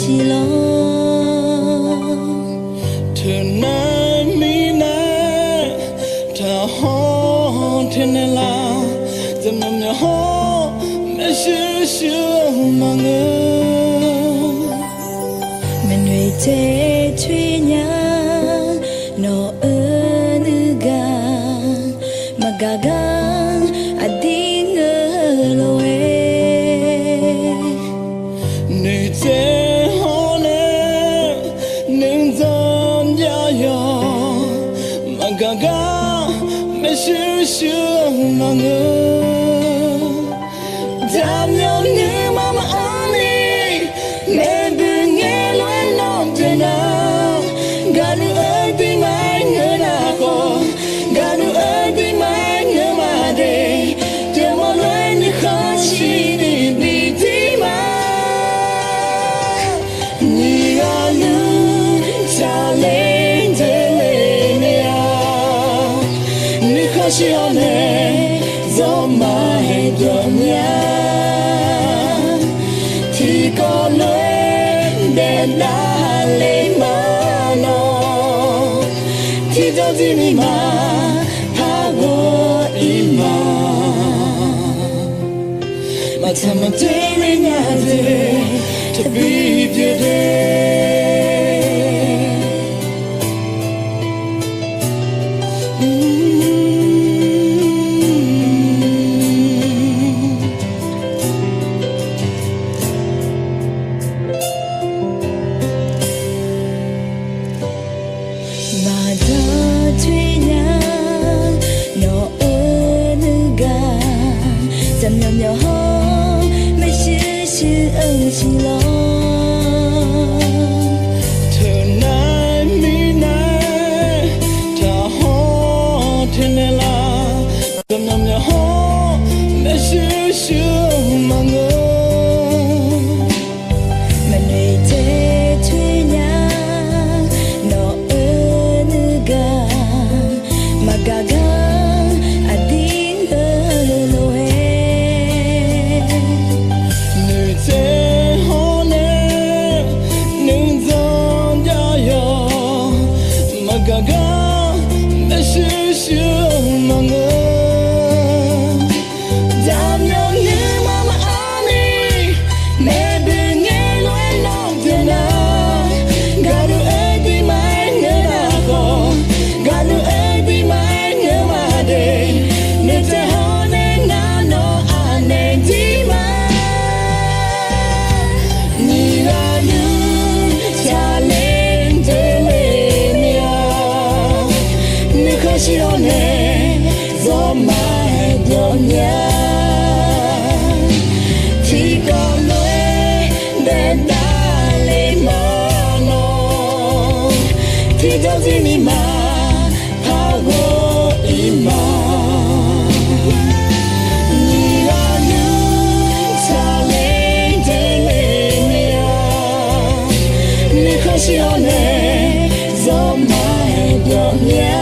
chỉ lo thường nay mi nay thà ho thiên la dầm nằm nhà ho mẹ xưa xưa mà ngơ mình nuôi chế truy nhá nó ơ nữ gan mà gà gan à đi ngơ lối nữ chế ho nè nên dần ya ya mà gà gà mẹ xưa xưa mà ngơ dám nhau như mama ani mẹ đừng nghe lời nói thế nào gà nữ ơi tim anh nhớ đã có gà nữ ơi tim anh nhớ mà đây chờ một lời như khó chỉ đi tim anh như gà nữ cha lên thế lên nhà như khó chỉ on hè gió mà hết đường nhà thì có lối để đã lên mà nó thì đâu gì mi mà tha go ima mà thầm mà thế lên nhà thế to be your day mà giờ truy nhá nó ơ nữ ga dầm nhầm nhỏ ho mấy chữ ơn chỉ lo thường nay mi nay thà ho thiên la dầm nằm nhà ho mẹ xưa xưa mà ngơ mình nuôi chế truy nhá nó ơ nữ ga mà gà gan à đi ngơ lối nữ chế ho nè nên dần ya ya mà gà gà mẹ xưa xưa mà ngơ dám nhau như mama ani mẹ đừng nghe lời nói thế nào gà nữ ơi tim anh nhớ đã có gà nữ ơi tim anh nhớ mà đây nên sẽ ho nên na nó nên tim anh như gà nữ cha lên thế lên nhà nếu không chỉ on hè gió mà đường nhà thì có lối để đã lên mà nó thì đâu gì mi mà tha go ima như gà nữ cha lên thế lên nhà nếu không chỉ on hè gió mà đường nhà